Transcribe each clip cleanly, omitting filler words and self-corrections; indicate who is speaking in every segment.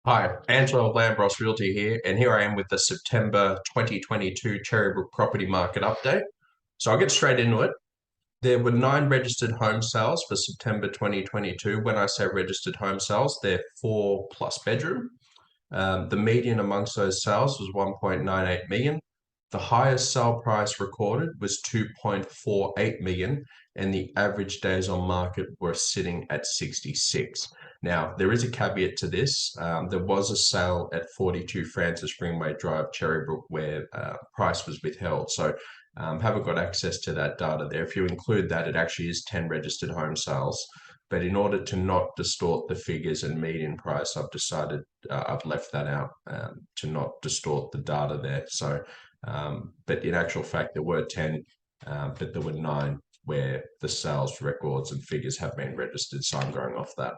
Speaker 1: Hi, Angelo of Lambros Realty here, and here I am with the September 2022 Cherrybrook property market update. So I'll get straight into it. There were 9 registered home sales for September 2022. When I say registered home sales, they're 4+ bedroom. The median amongst those sales was 1.98 million. The highest sale price recorded was 2.48 million, and the average days on market were sitting at 66. Now, there is a caveat to this. There was a sale at 42 Francis Greenway Drive, Cherrybrook, where price was withheld. So haven't got access to that data there. If you include that, it actually is 10 registered home sales. But in order to not distort the figures and median price, I've decided I've left that out to not distort the data there. So, but in actual fact, there were 10, but there were 9 where the sales records and figures have been registered. So I'm going off that.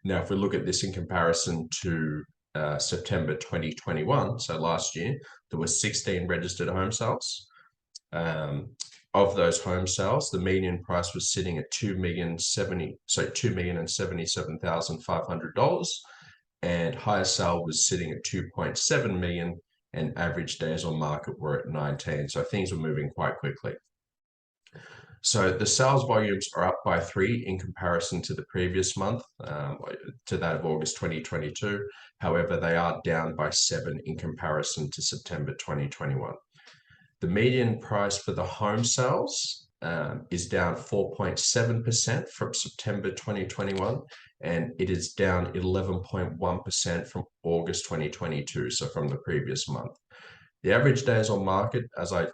Speaker 1: Now, if we look at this in comparison to September 2021, so last year, there were 16 registered home sales. Of those home sales, the median price was sitting at $2,077,500, and highest sale was sitting at 2.7 million, and average days on market were at 19. So things were moving quite quickly. So the sales volumes are up by 3 in comparison to the previous month, to that of August 2022. However, they are down by 7 in comparison to September 2021. The median price for the home sales is down 4.7% from September 2021, and it is down 11.1% from August 2022, so from the previous month. The average days on market, as I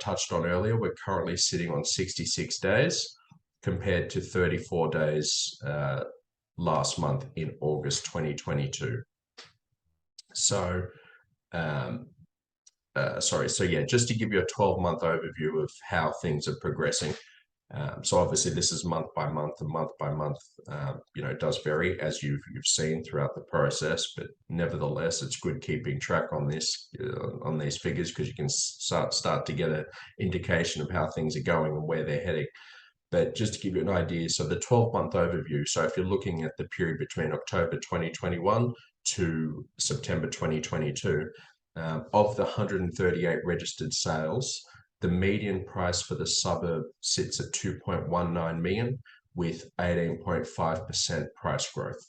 Speaker 1: touched on earlier, we're currently sitting on 66 days compared to 34 days last month in August 2022. So, so yeah, just to give you a 12-month overview of how things are progressing. So obviously this is month by month, and month by month, it does vary as you've seen throughout the process. But nevertheless, it's good keeping track on this on these figures, because you can start to get an indication of how things are going and where they're heading. But just to give you an idea, so the 12-month overview. So if you're looking at the period between October 2021 to September 2022. Of the 138 registered sales, the median price for the suburb sits at 2.19 million with 18.5% price growth.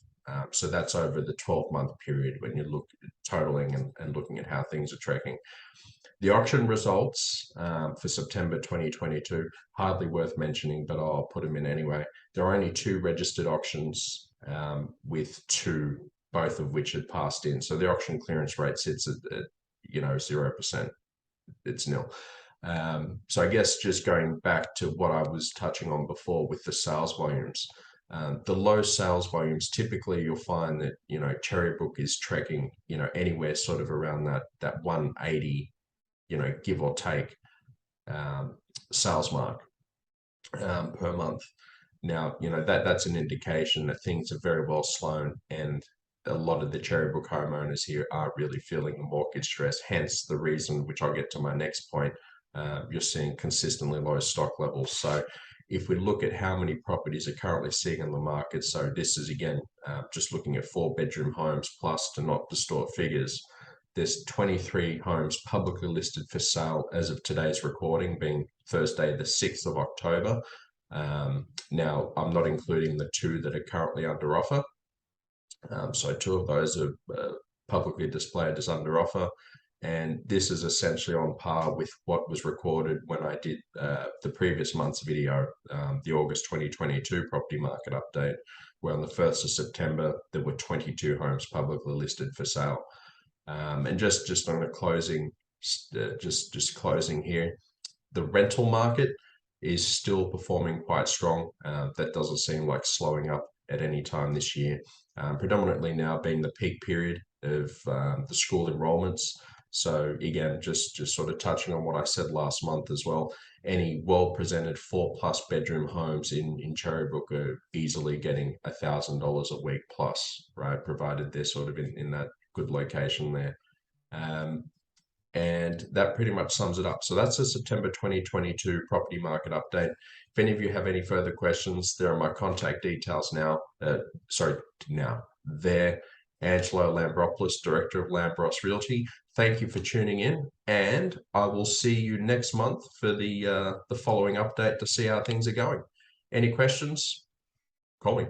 Speaker 1: So that's over the 12-month period when you look at totaling and looking at how things are tracking. The auction results for September 2022, hardly worth mentioning, but I'll put them in anyway. There are only 2 registered auctions with 2, both of which had passed in. So the auction clearance rate sits at 0%. It's nil. So I guess just going back to what I was touching on before with the sales volumes, the low sales volumes, typically you'll find that, Cherrybrook is tracking, anywhere sort of around that 180, give or take, sales mark per month. Now, that's an indication that things are very well slown, and a lot of the Cherrybrook homeowners here are really feeling the mortgage stress, hence the reason, which I'll get to my next point, you're seeing consistently low stock levels. So if we look at how many properties are currently sitting in the market, so this is again, just looking at 4-bedroom homes plus, to not distort figures, there's 23 homes publicly listed for sale as of today's recording, being Thursday, the 6th of October. Now, I'm not including the 2 that are currently under offer. So 2 of those are publicly displayed as under offer, and this is essentially on par with what was recorded when I did the previous month's video, the August 2022 property market update, where on the 1st of September there were 22 homes publicly listed for sale. And just on a closing, just closing here, the rental market is still performing quite strong. That doesn't seem like slowing up at any time this year. Predominantly now being the peak period of the school enrollments. So again, just sort of touching on what I said last month as well, any well-presented 4+ bedroom homes in Cherrybrook are easily getting $1,000 a week plus, right? Provided they're sort of in that good location there. And that pretty much sums it up. So that's a September 2022 property market update. If any of you have any further questions, there are my contact details now. There. Angelo Lambropoulos, Director of Lambros Realty. Thank you for tuning in, and I will see you next month for the following update to see how things are going. Any questions? Call me.